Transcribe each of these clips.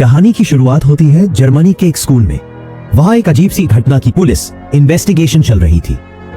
कहानी की शुरुआत होती है जर्मनी के एक स्कूल में। वहाँ एक अजीब सी घटना की पुलिस इन्वेस्टिगेशन चल रही थी।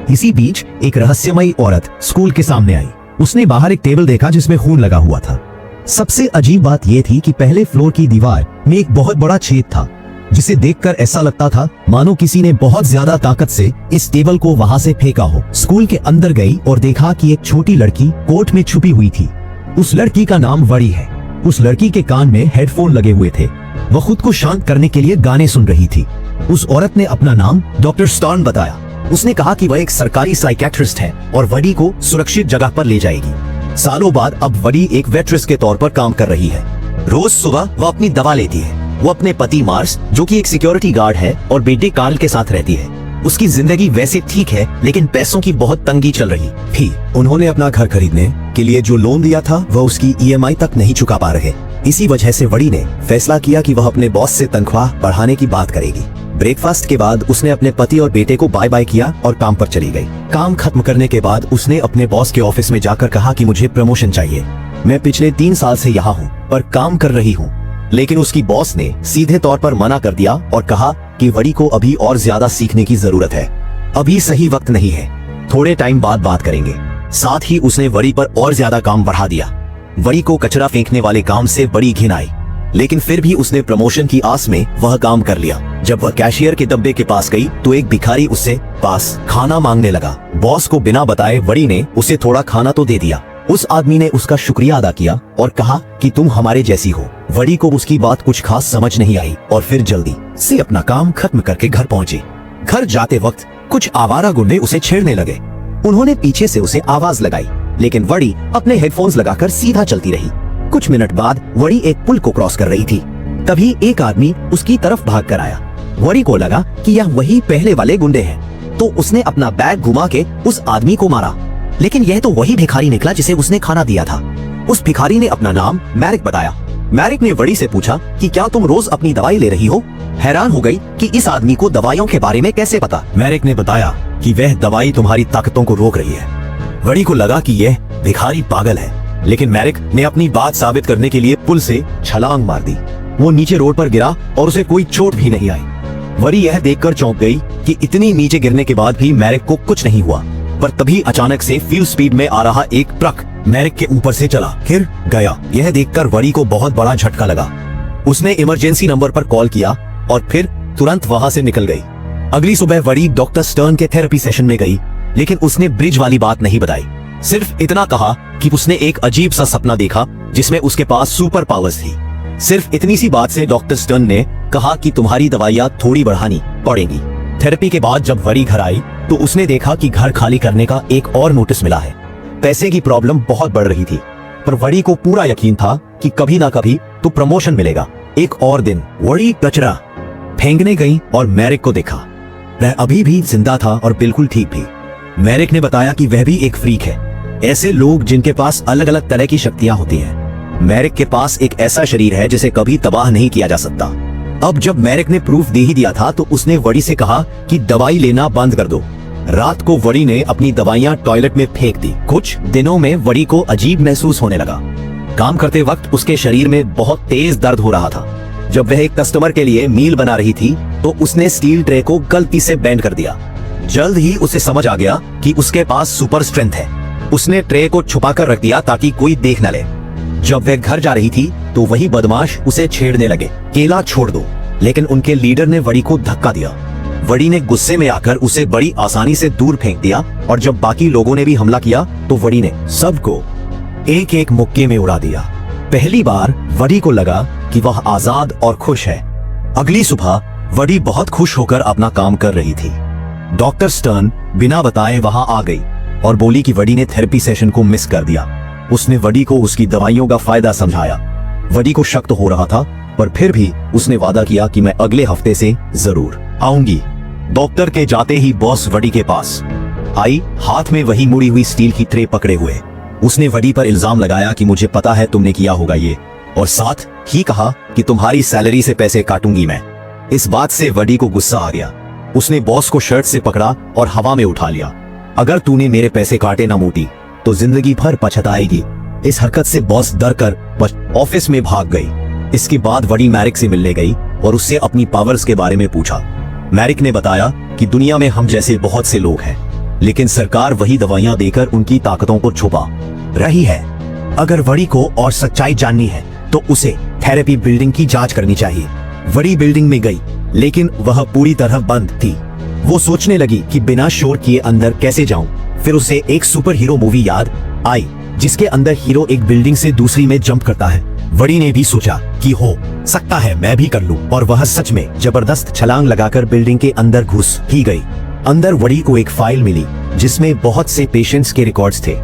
इसी बीच एक रहस्यमयी औरत स्कूल के सामने आई। उसने बाहर एक टेबल देखा जिसमें खून लगा हुआ था। सबसे अजीब बात यह थी कि पहले फ्लोर की दीवार में एक बहुत बड़ा छेद था, जिसे देखकर ऐसा लगता था मानो किसी ने बहुत ज्यादा ताकत से इस टेबल को वहां से फेंका हो। स्कूल के अंदर गई और देखा कि एक छोटी लड़की कोर्ट में छुपी हुई थी। उस लड़की का नाम वड़ी है। उस लड़की के कान में हेडफोन लगे हुए थे। वह खुद को शांत करने के लिए गाने सुन रही थी। उस औरत ने अपना नाम डॉक्टर स्टर्न बताया। उसने कहा कि वह एक सरकारी साइकियाट्रिस्ट है और वड़ी को सुरक्षित जगह पर ले जाएगी। सालों बाद अब वड़ी एक वेट्रेस के तौर पर काम कर रही है। रोज सुबह वह अपनी दवा लेती है। वो अपने पति मार्स, जो कि एक सिक्योरिटी गार्ड है, और बेटे कार्ल के साथ रहती है। उसकी जिंदगी वैसे ठीक है, लेकिन पैसों की बहुत तंगी चल रही थी। उन्होंने अपना घर खरीदने के लिए जो लोन दिया था वह उसकी ईएमआई तक नहीं चुका पा रहे। इसी वजह से वड़ी ने फैसला किया कि वह अपने बॉस से तनख्वाह बढ़ाने की बात करेगी। ब्रेकफास्ट के बाद उसने अपने पति और बेटे को बाय बाय किया और काम पर चली गई। काम खत्म करने के बाद उसने अपने बॉस के ऑफिस में जाकर कहा कि मुझे प्रमोशन चाहिए। मैं पिछले 3 साल से यहाँ हूँ पर काम कर रही हूँ। लेकिन उसकी बॉस ने सीधे तौर पर मना कर दिया और कहा कि वड़ी को अभी और ज्यादा सीखने की जरूरत है। अभी सही वक्त नहीं है, थोड़े टाइम बाद बात करेंगे। साथ ही उसने वड़ी पर और ज्यादा काम बढ़ा दिया। वड़ी को कचरा फेंकने वाले काम से बड़ी घिन आई, लेकिन फिर भी उसने प्रमोशन की आस में वह काम कर लिया। जब वह कैशियर के डब्बे के पास गई तो एक भिखारी उससे पास खाना मांगने लगा। बॉस को बिना बताए वड़ी ने उसे थोड़ा खाना तो दे दिया। उस आदमी ने उसका शुक्रिया अदा किया और कहा कि तुम हमारे जैसी हो। वड़ी को उसकी बात कुछ खास समझ नहीं आई और फिर जल्दी से अपना काम खत्म करके घर पहुंची। घर जाते वक्त कुछ आवारा गुंडे उसे छेड़ने लगे। उन्होंने पीछे से उसे आवाज लगाई, लेकिन वड़ी अपने हेडफोन्स लगाकर सीधा चलती रही। कुछ मिनट बाद वड़ी एक पुल को क्रॉस कर रही थी। तभी एक आदमी उसकी तरफ भाग कर आया। वड़ी को लगा कि यह वही पहले वाले गुंडे हैं, तो उसने अपना बैग घुमा के उस आदमी को मारा। लेकिन यह तो वही भिखारी निकला जिसे उसने खाना दिया था। उस भिखारी ने अपना नाम मैरिक बताया। मैरिक ने वड़ी से पूछा कि क्या तुम रोज अपनी दवाई ले रही हो? हैरान हो गई कि इस आदमी को दवाइयों के बारे में कैसे पता। मैरिक ने बताया कि वह दवाई तुम्हारी ताकतों को रोक रही है। वड़ी को लगा कि यह भिखारी पागल है, लेकिन मैरिक ने अपनी बात साबित करने के लिए पुल से छलांग मार दी। वो नीचे रोड पर गिरा और उसे कोई चोट भी नहीं आई। वड़ी यह देखकर चौंक गई कि इतनी नीचे गिरने के बाद भी मैरिक को कुछ नहीं हुआ। पर तभी अचानक से फुल स्पीड में आ रहा एक ट्रक मैरिक के ऊपर से चला गिर गया। यह देखकर वड़ी को बहुत बड़ा झटका लगा। उसने इमरजेंसी नंबर पर कॉल किया और फिर तुरंत वहां से निकल गई। अगली सुबह वड़ी डॉक्टर स्टर्न के थेरेपी सेशन में गई, लेकिन उसने ब्रिज वाली बात नहीं बताई। सिर्फ इतना कहा कि उसने एक अजीब सा सपना देखा जिसमें उसके पास सुपर पावर्स थी। सिर्फ इतनी सी बात से डॉक्टर स्टर्न ने कहा कि तुम्हारी दवाइयां थोड़ी बढ़ानी पड़ेगी। थेरेपी के बाद जब वड़ी घर आई तो उसने देखा कि घर खाली करने का एक और नोटिस मिला है। पैसे की प्रॉब्लम बहुत बढ़ रही थी, पर वड़ी को पूरा यकीन था कि कभी ना कभी तो प्रमोशन मिलेगा। एक और दिन वड़ी कचरा फेंकने गई और मैरिक को देखा। वह अभी भी जिंदा था और बिल्कुल ठीक भी। मैरिक ने बताया कि वह भी एक फ्रीक है, ऐसे लोग जिनके पास अलग अलग तरह की शक्तियां होती हैं। मैरिक के पास एक ऐसा शरीर है जिसे कभी तबाह नहीं किया जा सकता। अब जब मैरिक ने प्रूफ दे ही दिया था तो उसने वड़ी से कहा कि दवाई लेना बंद कर दो। रात को वड़ी ने अपनी दवाइयां टॉयलेट में फेंक दी। कुछ दिनों में वड़ी को अजीब महसूस होने लगा। काम करते वक्त उसके शरीर में बहुत तेज दर्द हो रहा था। जब वह एक कस्टमर के लिए मील बना रही थी तो उसने स्टील ट्रे को गलती से बेंड कर दिया। जल्द ही उसे समझ आ गया कि उसके पास सुपर स्ट्रेंथ है। उसने ट्रे को छुपा कर रख दिया ताकि कोई देख न ले। जब वह घर जा रही थी तो वही बदमाश उसे छेड़ने लगे, केला छोड़ दो। लेकिन उनके लीडर ने वड़ी को धक्का दिया। वड़ी ने गुस्से में आकर उसे बड़ी आसानी से दूर फेंक दिया और जब बाकी लोगों ने भी हमला किया तो वड़ी ने सबको एक एक मुक्के में उड़ा दिया। पहली बार वड़ी को लगा कि वह आजाद और खुश है। अगली सुबह वड़ी बहुत खुश होकर अपना काम कर रही थी। डॉक्टर स्टर्न बिना बताए वहां आ गई और बोली कि वड़ी ने थेरेपी सेशन को मिस कर दिया। उसने वड़ी को उसकी दवाइयों का फायदा समझाया। वड़ी को शक तो हो रहा था, पर फिर भी उसने वादा किया कि मैं अगले हफ्ते से जरूर आऊंगी। डॉक्टर के जाते ही बॉस वड़ी के पास आई, हाथ में वही मुड़ी हुई स्टील की ट्रे पकड़े हुए। उसने वड़ी पर इल्जाम लगाया कि मुझे पता है तुमने किया होगा ये, और साथ ही कहा कि तुम्हारी सैलरी से पैसे काटूंगी मैं। इस बात से वड़ी को गुस्सा आ गया। उसने बॉस को शर्ट से पकड़ा और हवा में उठा लिया। अगर तूने मेरे पैसे काटे ना मोटी तो जिंदगी भर पछताएगी। इस हरकत से बॉस डर कर ऑफिस में भाग गई। इसके बाद वडी मैरिक से मिलने गई और उससे अपनी पावर्स के बारे में पूछा। मैरिक ने बताया कि दुनिया में हम जैसे बहुत से लोग हैं, लेकिन सरकार वही दवाइयां देकर उनकी ताकतों को छुपा रही है। अगर वडी को और सच्चाई जाननी है तो उसे थेरेपी बिल्डिंग की जांच करनी चाहिए। वडी बिल्डिंग में गई, लेकिन वह पूरी तरह बंद थी। वो सोचने लगी कि बिना शोर किए अंदर कैसे जाऊं। फिर उसे एक सुपर हीरो मूवी याद आई जिसके अंदर हीरो एक बिल्डिंग से दूसरी में जंप करता है। वडी ने भी सोचा कि हो सकता है मैं भी कर लूं, और वह सच में जबरदस्त छलांग लगाकर बिल्डिंग के अंदर घुस ही गई। अंदर वडी को एक फाइल मिली जिसमें बहुत से पेशेंट्स के रिकॉर्ड्स थे।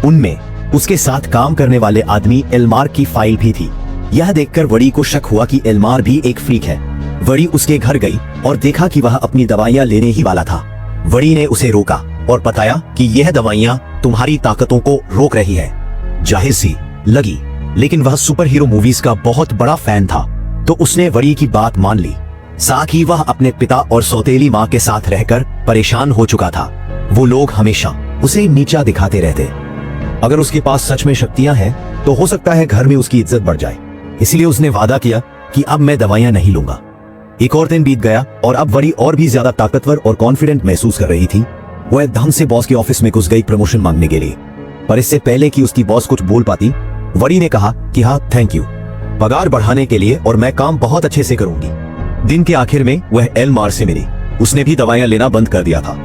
उनमें उसके साथ काम करने वाले आदमी एल्मार की फाइल भी थी। यह देखकर वडी को शक हुआ कि एल्मार भी एक फ्रीक है। वडी उसके घर गई और देखा कि वह अपनी दवाइयां लेने ही वाला था। वडी ने उसे रोका और बताया कि यह दवाइयां तुम्हारी ताकतों को रोक रही है। जाहिर सी लगी, लेकिन वह सुपर हीरो मूवीज का बहुत बड़ा फैन था, तो उसने वडी की बात मान ली। साथ ही वह अपने पिता और सौतेली माँ के साथ रहकर परेशान हो चुका था। वो लोग हमेशा उसे नीचा दिखाते रहते। अगर उसके पास सच में शक्तियां हैं तो हो सकता है घर में उसकी इज्जत बढ़ जाए। इसलिए उसने वादा किया कि अब मैं दवाइयां नहीं लूंगा। एक और दिन बीत गया और अब वडी और भी ज्यादा ताकतवर और कॉन्फिडेंट महसूस कर रही थी। वह धम से बॉस के ऑफिस में घुस गई प्रमोशन मांगने के लिए, पर इससे पहले कि उसकी बॉस कुछ बोल पाती, वडी ने कहा कि हाँ थैंक यू, पगार बढ़ाने के लिए, और मैं काम बहुत अच्छे से करूंगी। दिन के आखिर में वह एल्मार से मिली। उसने भी दवाइयां लेना बंद कर दिया था।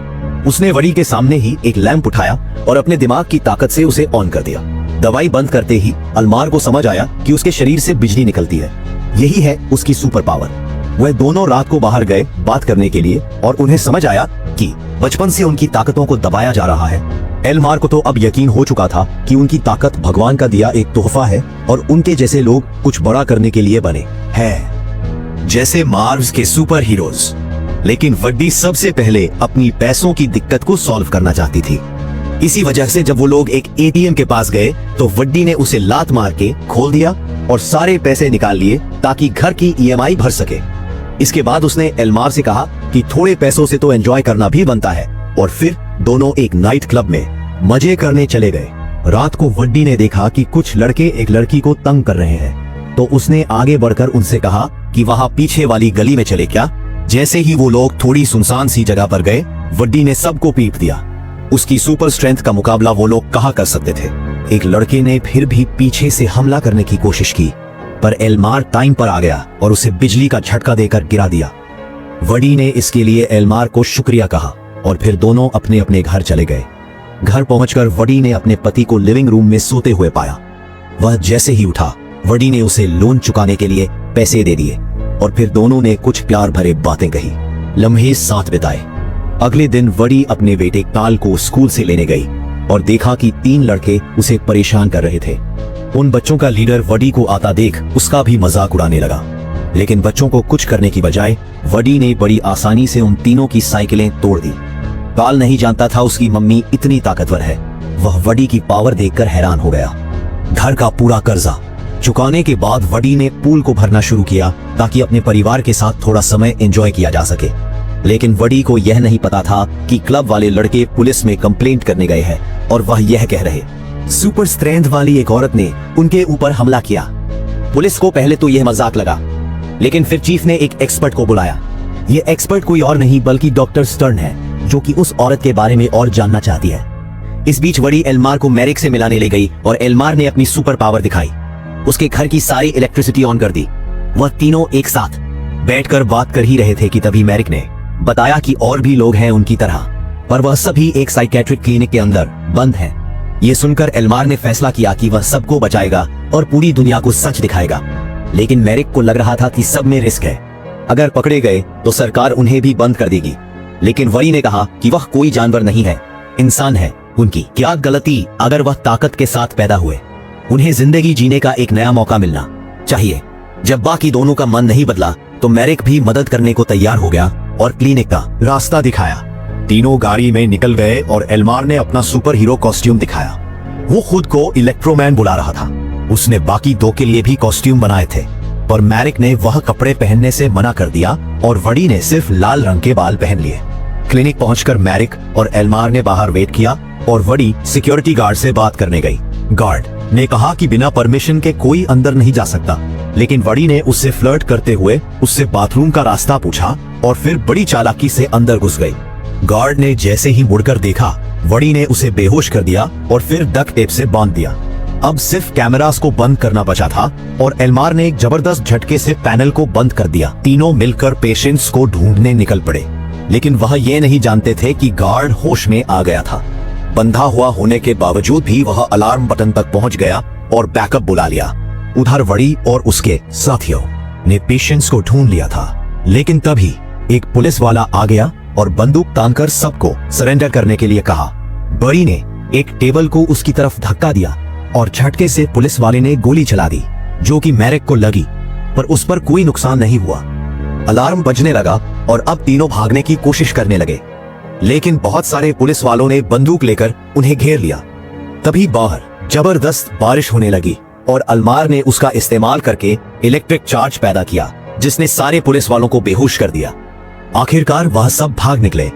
उसने वडी के सामने ही एक लैंप उठाया और अपने दिमाग की ताकत से उसे ऑन कर दिया। दवाई बंद करते ही एल्मार को समझ आया कि उसके शरीर से बिजली निकलती है। यही है उसकी सुपर पावर। वह दोनों रात को बाहर गए बात करने के लिए, और उन्हें समझ आया कि बचपन से उनकी ताकतों को दबाया जा रहा है। एल्मार को तो अब यकीन हो चुका था कि उनकी ताकत भगवान का दिया एक तोहफा है और उनके जैसे लोग कुछ बड़ा करने के लिए बने हैं, जैसे मार्वल्स के सुपर हीरोज। लेकिन वडी सबसे पहले अपनी पैसों की दिक्कत को सॉल्व करना चाहती थी। इसी वजह से जब वो लोग एक एटीएम के पास गए तो वडी ने उसे लात मार के खोल दिया और सारे पैसे निकाल लिए ताकि घर की ईएमआई भर सके। इसके बाद उसने एल्मार से कहा कि थोड़े पैसों से तो एंजॉय करना भी बनता है, और फिर दोनों एक नाइट क्लब में मजे करने चले गए। रात को वडी ने देखा कि कुछ लड़के एक लड़की को तंग कर रहे हैं, तो उसने आगे बढ़कर उनसे कहा कि वहां पीछे वाली गली में चले क्या। जैसे ही वो लोग थोड़ी सुनसान सी जगह पर गए, वडी ने सबको पीट दिया। उसकी सुपर स्ट्रेंथ का मुकाबला वो लोग कहाँ कर सकते थे। एक लड़के ने फिर भी पीछे से हमला करने की कोशिश की, पर एल्मार टाइम पर आ गया और उसे बिजली का झटका देकर गिरा दिया। वडी ने इसके लिए एल्मार को शुक्रिया कहा और फिर दोनों अपने अपने घर चले गए। घर पहुंचकर वडी ने अपने पति को लिविंग रूम में सोते हुए पाया। वह जैसे ही उठा, वडी ने उसे लोन चुकाने के लिए पैसे दे दिए और फिर दोनों ने कुछ प्यार भरे बातें कही, लम्हे साथ बिताए। अगले दिन वडी अपने बेटे काल को स्कूल से लेने गई और देखा कि 3 लड़के उसे परेशान कर रहे थे। उन बच्चों का लीडर वडी को आता देख उसका भी मजाक उड़ाने लगा, लेकिन बच्चों को कुछ करने की बजाय वडी ने बड़ी आसानी से उन तीनों की साइकिलें तोड़ दी। काल नहीं जानता था उसकी मम्मी इतनी ताकतवर है। वह वडी की पावर देखकर हैरान हो गया। घर का पूरा कर्जा चुकाने के बाद वडी ने पूल को भरना शुरू किया ताकि अपने परिवार के साथ थोड़ा समय एंजॉय किया जा सके। लेकिन वडी को यह नहीं पता था कि क्लब वाले लड़के पुलिस में कंप्लेंट करने गए हैं और वह यह कह रहे, सुपर स्ट्रेंथ वाली एक औरत ने उनके ऊपर हमला किया। पुलिस को पहले तो यह मजाक लगा, लेकिन फिर चीफ ने एक एक्सपर्ट को बुलाया। यह एक्सपर्ट कोई और नहीं बल्कि डॉक्टर स्टर्न है, जो कि उस औरत के बारे में और जानना चाहती है। इस बीच वडी एल्मार को मैरिक से मिलाने ले गई और एल्मार ने अपनी सुपर पावर दिखाई। उसके घर की सारी इलेक्ट्रिसिटी ऑन कर दी। वह तीनों एक साथ बैठकर बात कर ही रहे थे कि तभी मैरिक ने बताया कि और भी लोग हैं उनकी तरह, पर वह सभी एक साइकेट्रिक क्लिनिक के अंदर बंद हैं। ये सुनकर एल्मार ने फैसला किया कि वह सबको बचाएगा और पूरी दुनिया को सच दिखाएगा। लेकिन मैरिक को लग रहा था कि सब में रिस्क है। अगर पकड़े गए तो सरकार उन्हें भी बंद कर देगी। लेकिन वडी ने कहा कि वह कोई जानवर नहीं है, इंसान है। उनकी क्या गलती अगर वह ताकत के साथ पैदा हुए। उन्हें जिंदगी जीने का एक नया मौका मिलना चाहिए। जब बाकी दोनों का मन नहीं बदला तो मैरिक भी मदद करने को तैयार हो गया और क्लिनिक का रास्ता दिखाया। तीनों गाड़ी में निकल गए और एल्मार ने अपना सुपर हीरो कॉस्ट्यूम दिखाया। वो खुद को इलेक्ट्रोमैन बुला रहा था। उसने बाकी 2 के लिए भी कॉस्ट्यूम बनाए थे, पर मैरिक ने वह कपड़े पहनने से मना कर दिया और वडी ने सिर्फ लाल रंग के बाल पहन लिए। क्लिनिक पहुंचकर मैरिक और एल्मार ने बाहर वेट किया और वडी सिक्योरिटी गार्ड से बात करने गई। गार्ड ने कहा कि बिना परमिशन के कोई अंदर नहीं जा सकता। लेकिन वड़ी ने उससे फ्लर्ट करते हुए उससे बाथरूम का रास्ता पूछा और फिर बड़ी चालाकी से अंदर घुस गई। गार्ड ने जैसे ही मुड़कर देखा, वड़ी ने उसे बेहोश कर दिया और फिर डक्ट टेप से बांध दिया। अब सिर्फ कैमरास को बंद करना बचा था और एल्मार ने एक जबरदस्त झटके से पैनल को बंद कर दिया। तीनों मिलकर पेशेंट्स को ढूंढने निकल पड़े, लेकिन वह ये नहीं जानते थे कि गार्ड होश में आ गया था। बंधा हुआ होने के बावजूद भी वह अलार्म बटन तक पहुंच गया और बैकअप बुला लिया। उधर वड़ी और उसके साथियों ने पेशेंट्स को ढूंढ लिया था, लेकिन तभी एक पुलिस वाला आ गया और बंदूक तानकर सबको सरेंडर करने के लिए कहा। वड़ी ने एक टेबल को उसकी तरफ धक्का दिया और झटके से पुलिस वाले ने गोली चला दी, जो कि मैरिक को लगी, पर उस पर कोई नुकसान नहीं हुआ। अलार्म बजने लगा और अब तीनों भागने की कोशिश करने लगे, लेकिन बहुत सारे पुलिस वालों ने बंदूक लेकर उन्हें घेर लिया। तभी बाहर जबरदस्त बारिश होने लगी और एल्मार ने उसका इस्तेमाल करके इलेक्ट्रिक चार्ज पैदा किया, जिसने सारे पुलिस वालों को बेहोश कर दिया। आखिरकार वह सब भाग निकले,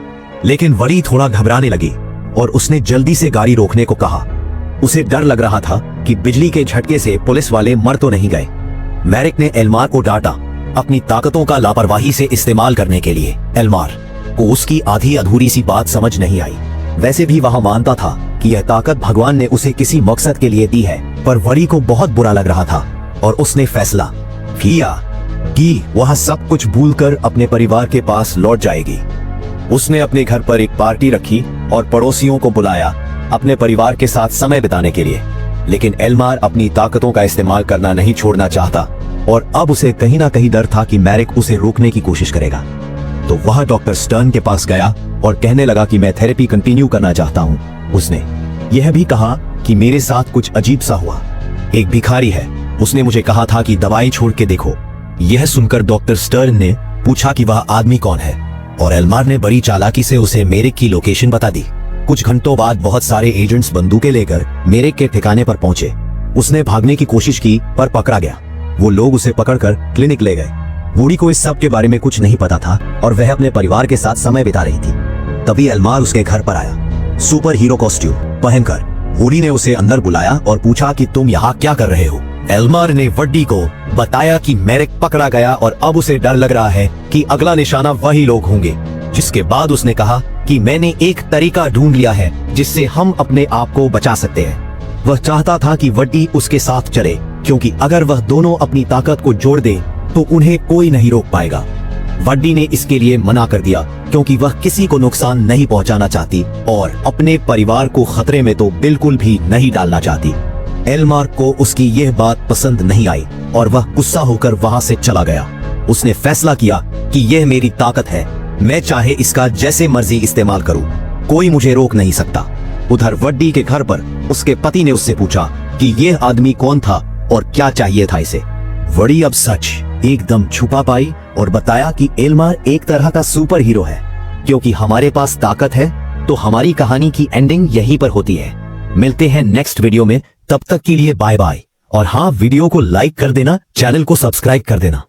लेकिन वड़ी थोड़ा घबराने लगी और उसने जल्दी से गाड़ी रोकने को कहा। उसे डर लग रहा था कि बिजली के झटके से पुलिस वाले मर तो नहीं गए। मैरिक ने एल्मार को डांटा अपनी ताकतों का लापरवाही से इस्तेमाल करने के लिए। एल्मार को उसकी आधी अधूरी सी बात समझ नहीं आई। वैसे भी वह मानता था कि यह ताकत भगवान ने उसे किसी मकसद के लिए दी है, पर वड़ी को बहुत बुरा लग रहा था और उसने फैसला किया कि वह सब कुछ भूलकर अपने परिवार के पास लौट जाएगी। उसने अपने घर पर एक पार्टी रखी और पड़ोसियों को बुलाया अपने परिवार के साथ समय बिताने के लिए। लेकिन एल्मार अपनी ताकतों का इस्तेमाल करना नहीं छोड़ना चाहता और अब उसे कहीं ना कहीं डर था कि मैरिक उसे रोकने की कोशिश करेगा। तो वह डॉक्टर स्टर्न के पास गया और कहने लगा कि मैं थेरेपी कंटिन्यू करना चाहता हूँ। उसने यह भी कहा कि मेरे साथ कुछ अजीब सा हुआ। एक भिखारी है, उसने मुझे कहा था कि दवाई छोड़ के देखो। यह सुनकर डॉक्टर स्टर्न ने पूछा कि वह आदमी कौन है, और एल्मार ने बड़ी चालाकी से उसे मेरिक की लोकेशन बता दी। कुछ घंटों बाद बहुत सारे एजेंट्स बंदूकें लेकर मेरिक के ठिकाने पर पहुंचे। उसने भागने की कोशिश की पर पकड़ा गया। वो लोग उसे पकड़कर क्लिनिक ले गए। वुडी को इस सब के बारे में कुछ नहीं पता था और वह अपने परिवार के साथ समय बिता रही थी। तभी एल्मार उसके घर पर आया, सुपर हीरो कॉस्ट्यूम पहनकर। वुडी ने उसे अंदर बुलाया और पूछा कि तुम यहाँ क्या कर रहे हो। एल्मार ने वड्डी को बताया कि मैरिक पकड़ा गया और अब उसे डर लग रहा है कि अगला निशाना वही लोग होंगे। जिसके बाद उसने कहा कि मैंने एक तरीका ढूंढ लिया है जिससे हम अपने आप को बचा सकते हैं। वह चाहता था कि वड्डी उसके साथ चले, क्योंकि अगर वह दोनों अपनी ताकत को जोड़ दे तो उन्हें कोई नहीं रोक पाएगा। वड्डी ने इसके लिए मना कर दिया, क्योंकि वह किसी को नुकसान नहीं पहुंचाना चाहती और अपने परिवार को खतरे में तो बिल्कुल भी नहीं डालना चाहती। एल्मार को उसकी यह बात पसंद नहीं आई और वह गुस्सा होकर वहां से चला गया। उसने फैसला किया कि यह मेरी ताकत है, मैं चाहे इसका जैसे मर्जी इस्तेमाल करूं, कोई मुझे रोक नहीं सकता। उधर वड्डी के घर पर उसके पति ने उससे पूछा कि यह आदमी कौन था और क्या चाहिए था इसे। वड़ी अब सच एकदम छुपा पाई और बताया कि एल्मार एक तरह का सुपर हीरो है। क्योंकि हमारे पास ताकत है तो हमारी कहानी की एंडिंग यहीं पर होती है। मिलते हैं नेक्स्ट वीडियो में, तब तक के लिए बाय बाय। और हाँ, वीडियो को लाइक कर देना, चैनल को सब्सक्राइब कर देना।